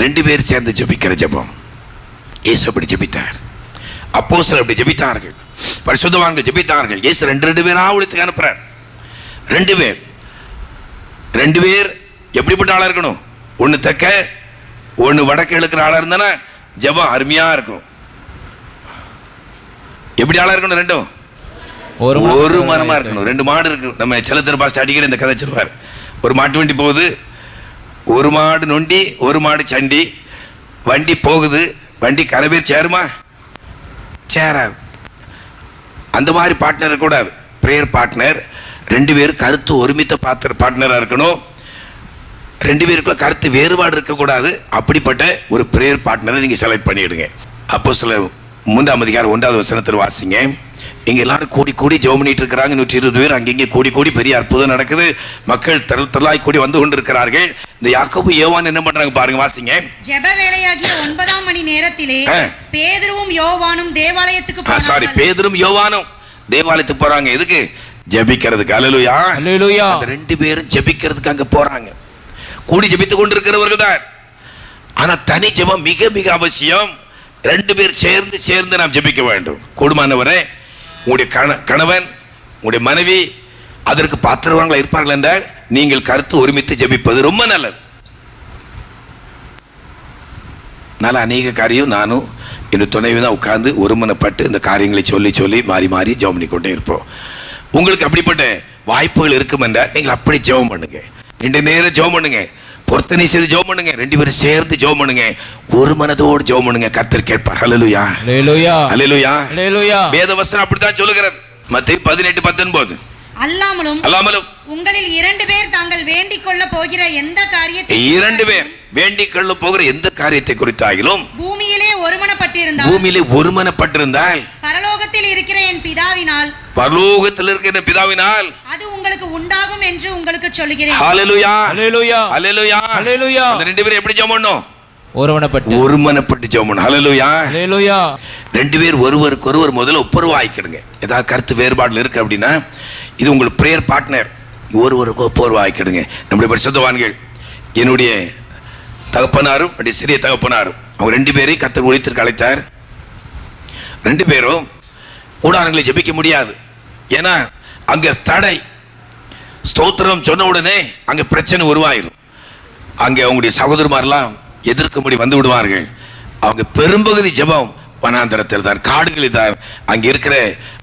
ரெண்டு பேர் சேர்ந்து ஜெபிக்கிற ஜெபம். இயேசு அப்படி ஜெபித்தார், அப்போஸ்தலர் அப்படி ஜெபித்தார்கள், பரிசுத்தவான்கள் ஜெபித்தார்கள். இயேசு ரெண்டு பேரா ஒழித்துக்கு அனுப்புறார். ரெண்டு பேர் எப்படிப்பட்ட ஆளா இருக்கணும்? ஒன்று தெற்க ஒன்று வடக்கு இழுக்கிற ஆளா இருந்தானா ஜெபம் அருமையா இருக்கும். எப்படி ஆளா இருக்கணும்? ரெண்டும் ஒரு மரமா இருக்கணும். ரெண்டு மாடு இருக்கு. நம்ம செல்லத்திர பாஸ்ட் அடிக்கடி இந்த கதை சொல்லுவார். ஒரு மாட்டு வண்டி போகுது, ஒரு மாடு நொண்டி ஒரு மாடு சண்டி. வண்டி போகுது, வண்டி கரை பேர் சேருமா? சேராது. அந்த மாதிரி பார்ட்னர் கூடாது. பிரேயர் பார்ட்னர் ரெண்டு பேரும் கருத்து ஒருமித்த பார்ட்னராக இருக்கணும். ரெண்டு பேருக்குள்ள கருத்து வேறுபாடு இருக்கக்கூடாது. அப்படிப்பட்ட ஒரு பிரேயர் பார்ட்னரை நீங்கள் செலக்ட் பண்ணிடுங்க. அப்போஸ்தலர் 3:1 வசனத்தில் வாசிங்க. இங்கே எல்லாரும் கூடி ஜெபம் பண்ணிட்டு இருக்கிறாங்க. 120 பேர் அங்கங்கே கூடி பெரிய அற்புதம் நடக்குது. மக்கள் திரளாய் கூடி வந்து கொண்டு இருக்கிறார்கள். இந்த யாக்கோபு யோவான் என்ன பண்றாங்க பாருங்க, வாசிங்க. ஜெப வேளையாகிய 9ஆம் மணி நேரத்திலே பேதுருவும் யோவானும் தேவாலயத்துக்கு பேதுரும் யோவானும் தேவாலயத்துக்கு போறாங்க. எதுக்கு? ஜெபிக்கிறதுக்கு. அல்லேலூயா, அல்லேலூயா. அந்த ரெண்டு பேரும் ஜெபிக்கிறதுக்கு அங்க போறாங்க. கூடி ஜெபித்துக் கொண்டிருக்கிறவர்கள் தான். ஆனா தனி ஜெபம் மிக மிக அவசியம். ரெண்டு பேர் சேர்ந்து நாம் ஜெபிக்க வேண்டும். கூடுமானவரே, உங்களுடைய கணவன் உங்களுடைய மனைவி அதற்கு பாத்திரவான்களா இருப்பார்கள் என்றால் நீங்கள் கருத்து ஒருமித்து ஜெபிப்பது ரொம்ப நல்லது. நல்ல அநேக காரியம் நானும் என்னுடைய துணைவி தான் உட்கார்ந்து ஒருமனப்பட்டு இந்த காரியங்களை சொல்லி மாறி ஜெபம் பண்ணி கொண்டே இருப்போம். உங்களுக்கு அப்படிப்பட்ட வாய்ப்புகள் இருக்கும் என்றால் நீங்கள் அப்படி ஜெபம் பண்ணுங்க. 2 நேரம் ஜெபம் பண்ணுங்க, பொருத்தனை செய்து ஜெபம் பண்ணுங்க, 2 பேரும் சேர்ந்து ஜெபம் பண்ணுங்க, ஒரு மனதோடு ஜெபம் பண்ணுங்க. கர்த்தர் கேட்பார். ஹல்லேலூயா, ஹல்லேலூயா, ஹல்லேலூயா, ஹல்லேலூயா. வேதவசனம் அப்படித்தான் சொல்லுகிறது. மத்தேயு 18:19. அல்லாமலும் உங்களில் 2 பேர் தாங்கள் வேண்டிக் கொள்ள போகிற எந்த காரியத்தை 2 பேர் வேண்டிக் கொள்ள போகிற எந்த காரியத்தை குறித்தாகிலும் பூமியிலே ஒருமனப்பட்டிருந்தால் பரலோகத்தில் இருக்கிற என் பிதாவினால் அது உங்களுக்கு உண்டாகும் என்று உங்களுக்கு சொல்கிறேன். ஹல்லேலூயா, ஹல்லேலூயா, ஹல்லேலூயா, ஹல்லேலூயா. அந்த 2 பேரும் எப்படி ஜெபம் பண்ணணும்? ஒருமனப்பட்டு ஜெபம் பண்ணணும். ஹல்லேலூயா, ஹல்லேலூயா. 2 பேர் ஒருவருக்கொருவர் முதல்ல ஒப்புரவாயிக்கிடுங்க. ஏதாவது கருத்து வேறுபாடுல இருக்கு அப்படின்னா இது உங்களுக்கு பிரேயர் பார்ட்னர். ஒருவருக்கு ஒப்புரவாயிக்கிடுங்க. நம்முடைய பரிசுத்தவான்கள், என்னுடைய தகப்பனாரும் சிறிய தகப்பனாரும், அவங்க 2 பேரையும் கர்த்தர் ஒழித்திற்கு அழைத்தார். 2 பேரும் கூடாரங்களை ஜெபிக்க முடியாது. ஏன்னா அங்க தடை. ஸ்தோத்திரம் சொன்ன உடனே அங்க பிரச்சனை உருவாயிரும். அங்க அவங்களுடைய சகோதரமாரெல்லாம் எதிர்க்கும்படி வந்து விடுவார்கள். அவங்க பெரும்பகுதி ஜெபம் வனாந்தரத்தில் தான், காடுகளில் தான். அங்கே இருக்கிற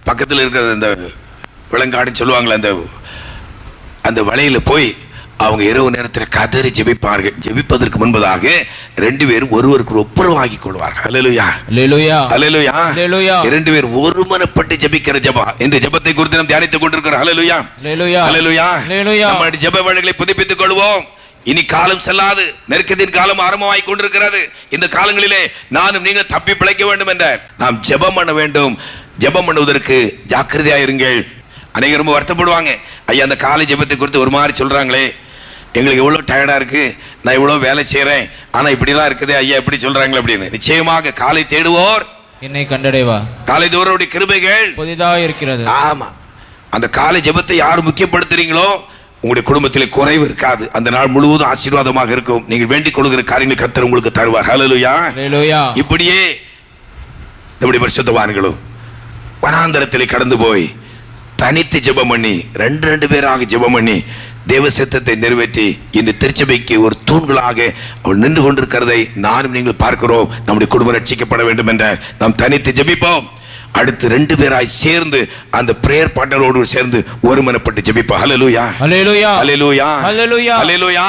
பக்கத்தில் இருக்கிற அந்த விலங்காடுன்னு சொல்லுவாங்களே, அந்த வலையில் போய் அவங்க இரவு நேரத்தில் கதறி ஜெபிப்பார்கள். ஜெபிப்பதற்கு முன்பதாக 2 பேரும் ஒருவருக்கு ஒப்புரவாகி கொள்வார்கள். ஹல்லேலூயா, ஹல்லேலூயா, ஹல்லேலூயா, ஹல்லேலூயா. 2 பேர் ஒருமனப்பட்டு ஜெபிக்கிற ஜெபம் இந்த ஜெபத்தை குறித்து நாம் தியானித்துக் கொண்டிருக்கிறோம். ஹல்லேலூயா, ஹல்லேலூயா, ஹல்லேலூயா, ஹல்லேலூயா. நம்முடைய ஜெப வேளைகளை புதுப்பித்துக் கொள்வோம். இனி காலம் செல்லாது, நெருக்கத்தின் காலம் ஆரம்பமாய் கொண்டிருக்கிறது. இந்த காலங்களிலே நானும் நீங்கள் தப்பி பிழைக்க வேண்டும் என்ற நாம் ஜெபம் பண்ண வேண்டும். ஜெபம் பண்ணுவதற்கு ஜாக்கிரதையாயிருங்கள். அநேகர் ரொம்ப வருத்தப்படுவாங்க. ஐயா, அந்த காலை ஜெபத்தை குறித்து ஒரு மாதிரி சொல்றாங்களே, எங்களுக்கு எவ்வளோ டயர்டா இருக்கு, நான் இவ்வளோ வேலை செய்யறேன், ஆனா இப்படிலாம் இருக்குது ஐயா, எப்படி சொல்றாங்களே அப்படின்னு. நிச்சயமாக காலை தேடுவோர் என்னை கண்டடைவா, காலை தோறுடைய கிருபைகள் புதிதாக இருக்கிறது. ஆமா, அந்த காலை ஜெபத்தை யார் முக்கியப்படுத்துறீங்களோ உங்களுடைய குடும்பத்திலே குறைவு இருக்காது. அந்த நாள் முழுவதும் ஆசீர்வாதமாக இருக்கும். நீங்கள் வேண்டிக் கொள்கிற காரியங்களை கர்த்தர் உங்களுக்கு தருவார். ஹல்லேலூயா, ஹல்லேலூயா. இப்படியே நம்முடைய பரிசுத்தவான்களும் வனாந்தரத்திலே கடந்து போய் தனித்து ஜெபம் பண்ணி 2 பேராக ஜெபம் பண்ணி தேவ சித்தத்தை நிறைவேற்றி இந்த திருச்சபைக்கு ஒரு தூண்களாக அவள் நின்று கொண்டிருக்கிறதை நானும் நீங்கள் பார்க்கிறோம். நம்முடைய குடும்பம் ரட்சிக்கப்பட வேண்டும் என்ற நாம் தனித்து ஜெபிப்போம். அடுத்து 2 பேராய் சேர்ந்து அந்த பிரேயர் பார்ட்னரோடு சேர்ந்து ஒருமனப்பட்டு ஜெபிப்போம். ஹல்லேலூயா, ஹல்லேலூயா, ஹல்லேலூயா, ஹல்லேலூயா, ஹல்லேலூயா.